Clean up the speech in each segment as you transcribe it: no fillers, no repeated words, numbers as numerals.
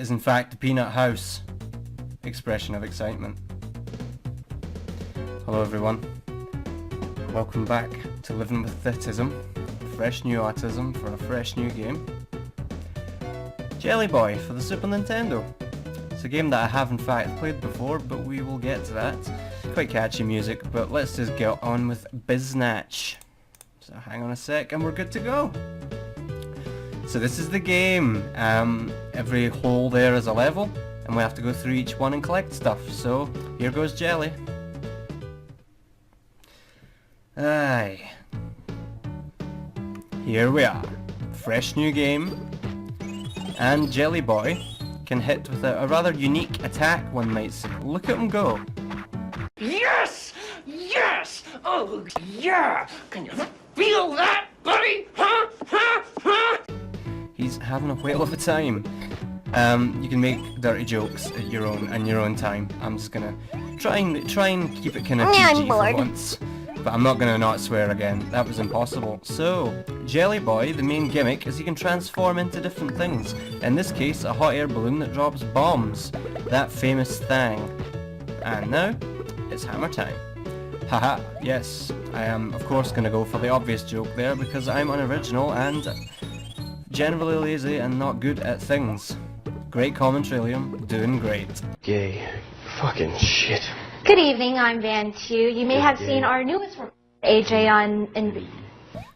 is in fact the Peanut House. Expression of excitement. Hello everyone. Welcome back to Living with Tism. Fresh new autism for a fresh new game. Jelly Boy for the Super Nintendo. It's a game that I have in fact played before, but we will get to that. Quite catchy music, but let's just get on with biznatch. So hang on a sec and we're good to go. So this is the game. Every hole there is a level, and we have to go through each one and collect stuff. So here goes Jelly. Aye. Here we are. Fresh new game. And Jelly Boy can hit with a rather unique attack, one might say. Look at him go. Yes! Yes! Oh, yeah! Can you feel that, buddy? Huh? Huh? Huh? He's having a whale of a time. You can make dirty jokes at your own time. I'm just gonna try and keep it kind of PG for once. But I'm not gonna not swear again. That was impossible. So, Jelly Boy, the main gimmick is he can transform into different things. In this case, a hot air balloon that drops bombs. That famous thing. And now, it's hammer time. Haha, yes. I am, of course, gonna go for the obvious joke there because I'm unoriginal and generally lazy and not good at things. Great commentary, Liam. Doing great. Gay. Fucking shit. Good evening, I'm Van Tu. You may have seen our newest report, AJ, on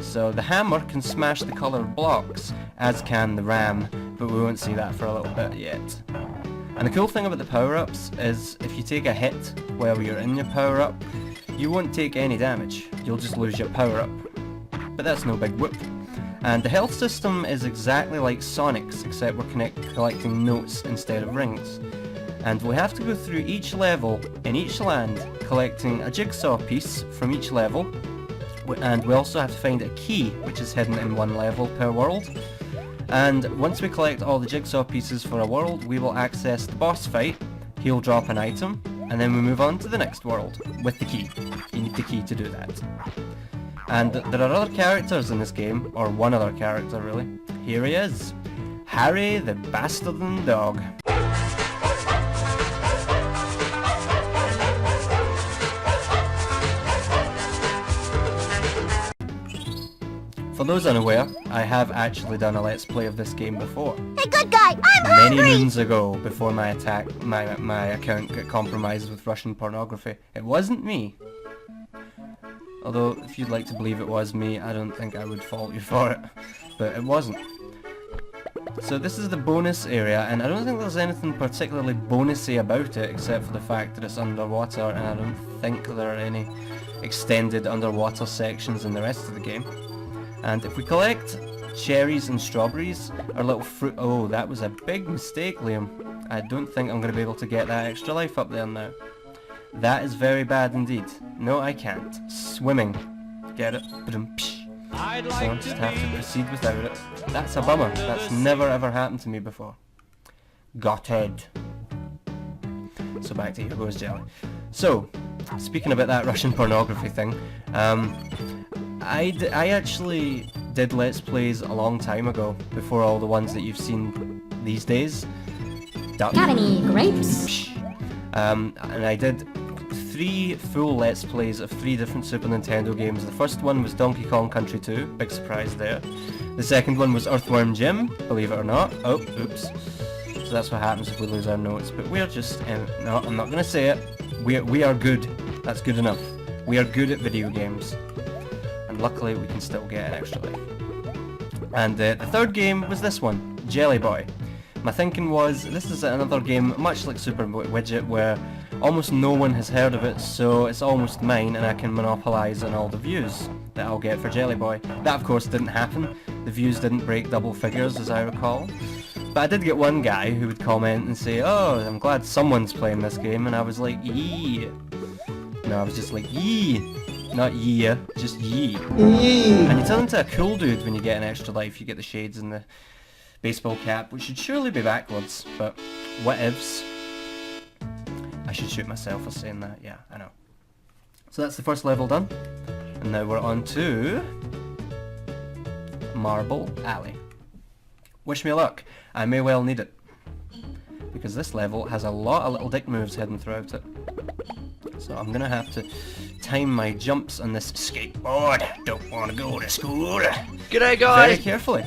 So the hammer can smash the coloured blocks, as can the ram, but we won't see that for a little bit yet. And the cool thing about the power-ups is if you take a hit while you're in your power-up, you won't take any damage. You'll just lose your power-up. But that's no big whoop. And the health system is exactly like Sonic's, except we're collecting notes instead of rings. And we have to go through each level in each land, collecting a jigsaw piece from each level, and we also have to find a key, which is hidden in one level per world. And once we collect all the jigsaw pieces for a world, we will access the boss fight, he'll drop an item, and then we move on to the next world with the key. You need the key to do that. And there are other characters in this game, or one other character really. Here he is, Harry the Bastardin Dog. For those unaware, I have actually done a Let's Play of this game before. Hey, good guy, I'm hungry! Many moons ago, before my account got compromised with Russian pornography. It wasn't me. Although, if you'd like to believe it was me, I don't think I would fault you for it. But it wasn't. So this is the bonus area, and I don't think there's anything particularly bonusy about it, except for the fact that it's underwater, and I don't think there are any extended underwater sections in the rest of the game. And if we collect cherries and strawberries, our little fruit... Oh, that was a big mistake, Liam. I don't think I'm going to be able to get that extra life up there now. That is very bad indeed. No, I can't. Swimming. Get it? So I just have to proceed without it. That's a bummer. That's never ever happened to me before. Got it. So back to here goes Jelly. So, speaking about that Russian pornography thing, I actually did Let's Plays a long time ago, before all the ones that you've seen these days. Got any grapes? And I did 3 full Let's Plays of 3 different Super Nintendo games. The first one was Donkey Kong Country 2, big surprise there. The second one was Earthworm Jim, believe it or not. Oh, oops. So that's what happens if we lose our notes. But we're just, no, I'm not going to say it. We are good. That's good enough. We are good at video games. And luckily we can still get an extra life. And the third game was this one, Jelly Boy. My thinking was, this is another game much like Super Widget where almost no one has heard of it, so it's almost mine and I can monopolise on all the views that I'll get for Jelly Boy. That of course didn't happen. The views didn't break double figures as I recall. But I did get one guy who would comment and say, oh, I'm glad someone's playing this game, and I was like, yee. No, I was just like, yee. Not yeah, just yee. And you turn into a cool dude when you get an extra life. You get the shades and the baseball cap, which should surely be backwards, but what ifs? I should shoot myself for saying that, yeah, I know. So that's the first level done, and now we're on to Marble Alley. Wish me luck, I may well need it. because this level has a lot of little dick moves hidden throughout it. So I'm gonna have to time my jumps on this skateboard. Don't want to go to school. G'day, guys! Very carefully,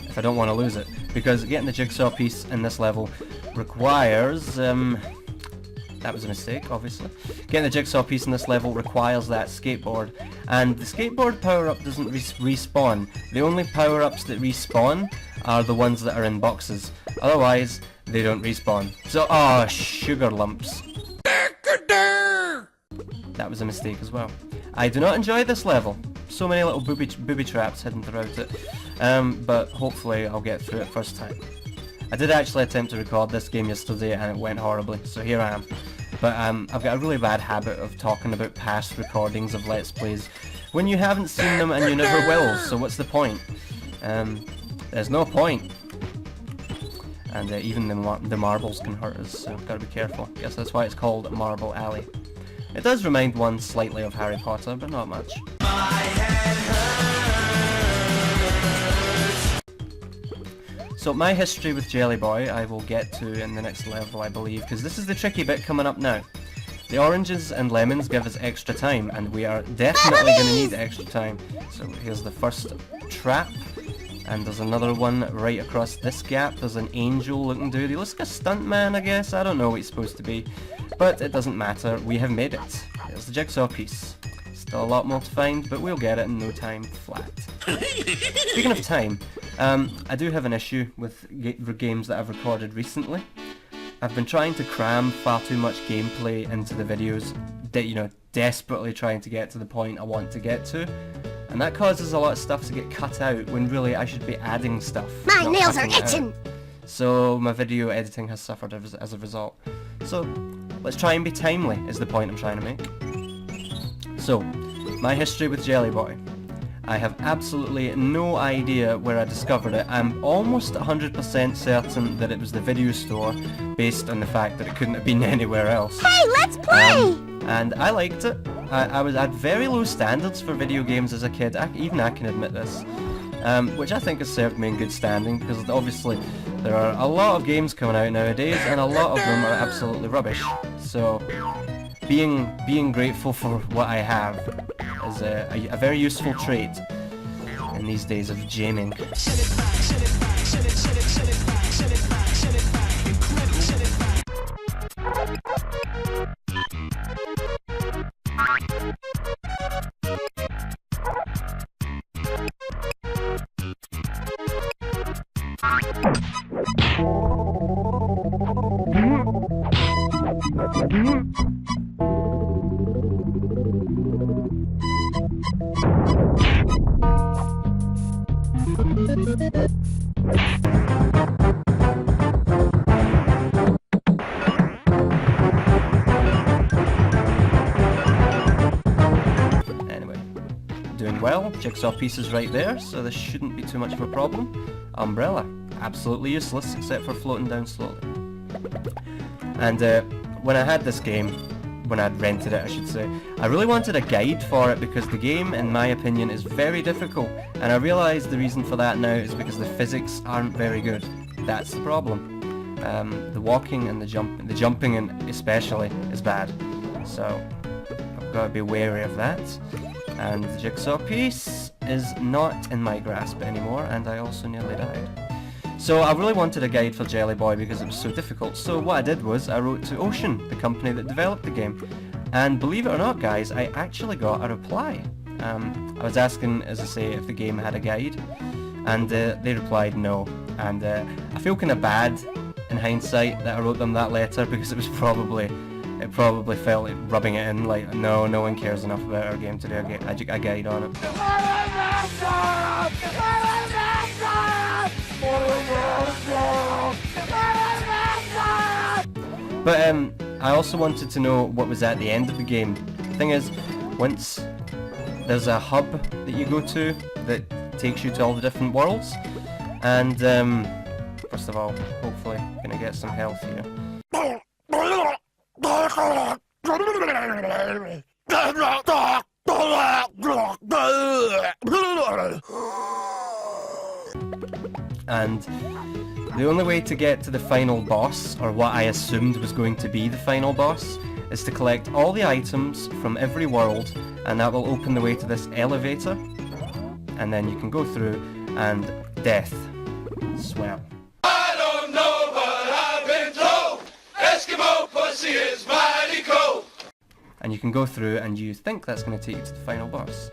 if I don't want to lose it, because getting the jigsaw piece in this level requires, that was a mistake, obviously. Getting the jigsaw piece in this level requires that skateboard, and the skateboard power-up doesn't respawn. The only power-ups that respawn are the ones that are in boxes. Otherwise, they don't respawn. So, oh, sugar lumps. That was a mistake as well. I do not enjoy this level. So many little booby traps hidden throughout it. But hopefully I'll get through it first time. I did actually attempt to record this game yesterday and it went horribly, so here I am. But I've got a really bad habit of talking about past recordings of Let's Plays when you haven't seen them and you never will, so what's the point? There's no point. And even the marbles can hurt us, so gotta be careful. Guess that's why it's called Marble Alley. It does remind one slightly of Harry Potter, but not much. So my history with Jelly Boy I will get to in the next level, I believe, because this is the tricky bit coming up now. The oranges and lemons give us extra time, and we are definitely going to need extra time. So here's the first trap, and there's another one right across this gap. There's an angel looking dude. He looks like a stuntman, I guess. I don't know what he's supposed to be, but it doesn't matter. We have made it. Here's the jigsaw piece. Still a lot more to find, but we'll get it in no time flat. Speaking of time, I do have an issue with games that I've recorded recently. I've been trying to cram far too much gameplay into the videos, desperately trying to get to the point I want to get to, and that causes a lot of stuff to get cut out when really I should be adding stuff. My nails are cutting it itching! out. So my video editing has suffered as a result. So let's try and be timely is the point I'm trying to make. So, my history with Jelly Boy. I have absolutely no idea where I discovered it. I'm almost 100% certain that it was the video store, based on the fact that it couldn't have been anywhere else. Hey, let's play! And I liked it. I had very low standards for video games as a kid, even I can admit this. Which I think has served me in good standing, because obviously there are a lot of games coming out nowadays, and a lot of them are absolutely rubbish. So, being grateful for what I have is a very useful trait in these days of jamming. Anyway, doing well. Jigsaw pieces right there, so this shouldn't be too much of a problem. Umbrella, absolutely useless except for floating down slowly. And when I had this game, when I'd rented it I should say, I really wanted a guide for it because the game, in my opinion, is very difficult, and I realise the reason for that now is because the physics aren't very good. That's the problem. The walking and the jumping and especially is bad. So I've got to be wary of that. And the jigsaw piece is not in my grasp anymore, and I also nearly died. So I really wanted a guide for Jelly Boy because it was so difficult, so what I did was I wrote to Ocean, the company that developed the game. And believe it or not guys, I actually got a reply. I was asking, as I say, if the game had a guide, and they replied no. And I feel kind of bad in hindsight that I wrote them that letter because it probably felt like rubbing it in, like no one cares enough about our game to do a guide on it. But I also wanted to know what was at the end of the game. The thing is, once there's a hub that you go to that takes you to all the different worlds, and first of all, hopefully gonna get some health here. And the only way to get to the final boss, or what I assumed was going to be the final boss, is to collect all the items from every world, and that will open the way to this elevator, and then you can go through, and death. Swell. I don't know, but I've been told Eskimo pussy is mighty cold. And you can go through, and you think that's going to take you to the final boss.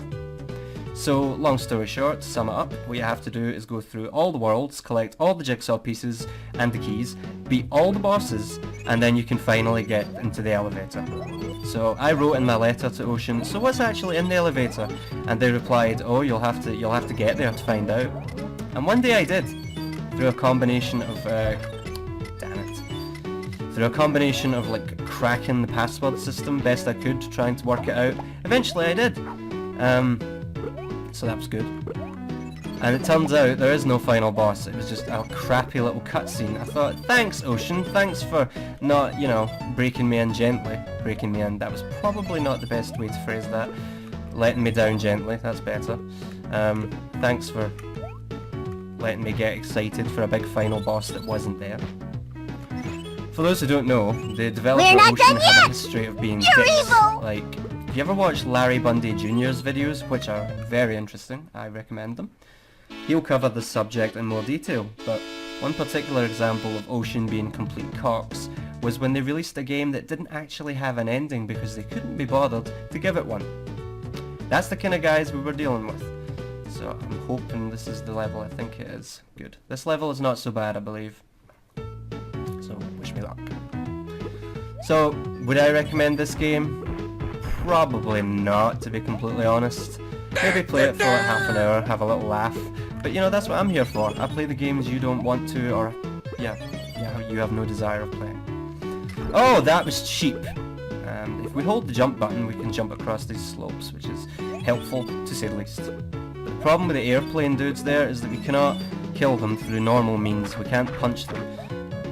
So, long story short, to sum it up, what you have to do is go through all the worlds, collect all the jigsaw pieces and the keys, beat all the bosses, and then you can finally get into the elevator. So I wrote in my letter to Ocean, so what's actually in the elevator? And they replied, oh, you'll have to get there to find out. And one day I did, through a combination of, through a combination of like cracking the password system best I could, trying to work it out. Eventually I did. So that was good. And it turns out there is no final boss, it was just a crappy little cutscene. I thought, thanks Ocean, thanks for not, you know, breaking me in gently. Breaking me in, that was probably not the best way to phrase that. Letting me down gently, that's better. Thanks for letting me get excited for a big final boss that wasn't there. For those who don't know, the developer Ocean had a history of being dicks. Like, if you ever watched Larry Bundy Jr.'s videos, which are very interesting, I recommend them, he'll cover the subject in more detail, but one particular example of Ocean being complete cocks was when they released a game that didn't actually have an ending because they couldn't be bothered to give it one. That's the kind of guys we were dealing with. So I'm hoping this is the level I think it is. Good. This level is not so bad, I believe. So, wish me luck. So, would I recommend this game? Probably not, to be completely honest. Maybe play it for like half an hour, have a little laugh. But you know, that's what I'm here for. I play the games you don't want to, or yeah, you have no desire of playing. Oh, that was cheap. If we hold the jump button, we can jump across these slopes, which is helpful, to say the least. But the problem with the airplane dudes there is that we cannot kill them through normal means. We can't punch them.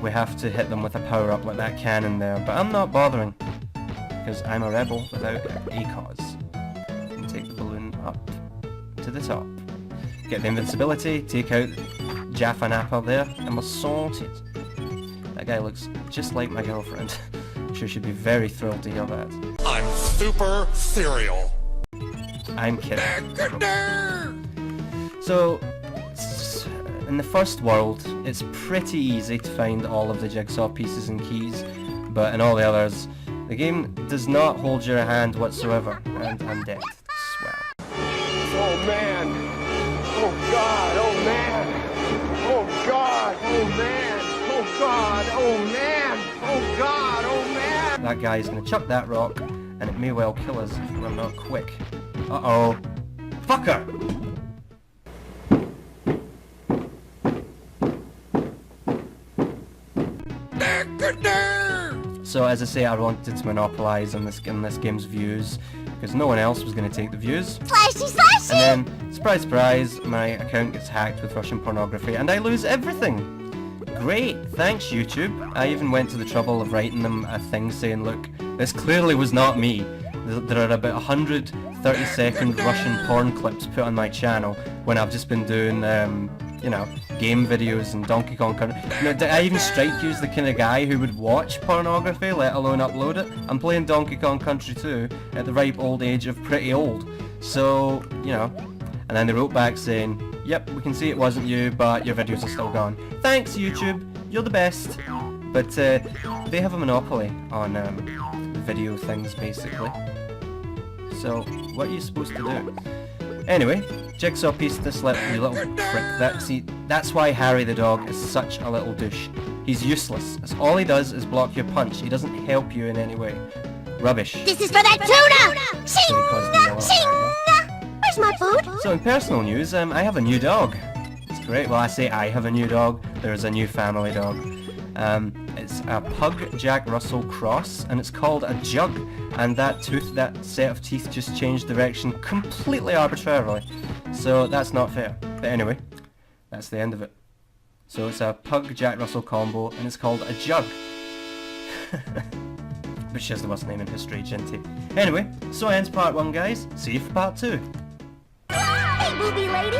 We have to hit them with a power-up like that cannon there. But I'm not bothering, because I'm a rebel without a cause. And take the balloon up to the top. Get the invincibility, take out Jaffa Nappa there, and we're sorted. That guy looks just like my girlfriend. I'm sure she'd be very thrilled to hear that. I'm super cereal. I'm kidding. So, in the first world, it's pretty easy to find all of the jigsaw pieces and keys, but in all the others, the game does not hold your hand whatsoever, and I'm dead. Swell. Oh man! Oh god! Oh man! Oh god! Oh man! Oh god! Oh man! Oh god! Oh man! That guy's gonna chuck that rock, and it may well kill us if we're not quick. Uh-oh. Fucker! So as I say, I wanted to monopolise on this game's views, because no one else was going to take the views. Slicey, slicey! And then, surprise surprise, my account gets hacked with Russian pornography, and I lose everything! Great, thanks YouTube. I even went to the trouble of writing them a thing saying, look, this clearly was not me. There are about 100 30-second Russian porn clips put on my channel when I've just been doing, you know, game videos and Donkey Kong Country. You know, did I even strike you as the kind of guy who would watch pornography, let alone upload it? I'm playing Donkey Kong Country 2 at the ripe old age of pretty old. So, you know, and then they wrote back saying, yep, we can see it wasn't you, but your videos are still gone. Thanks YouTube, you're the best. But they have a monopoly on video things, basically. So, what are you supposed to do? Anyway, jigsaw piece this you little prick. That's why Harry the dog is such a little douche. He's useless. That's all he does is block your punch. He doesn't help you in any way. Rubbish. This is for that tuna! Shing! Shing! Where's my food? So in personal news, I have a new dog. It's great. Well, I say I have a new dog. There is a new family dog. It's a Pug Jack Russell cross, and it's called a Jug. And that set of teeth just changed direction completely arbitrarily. So that's not fair. But anyway, that's the end of it. So it's a Pug Jack Russell combo, and it's called a Jug. Which is the worst name in history, Jinty. Anyway, so ends part 1, guys. See you for part 2. Hey, booby lady!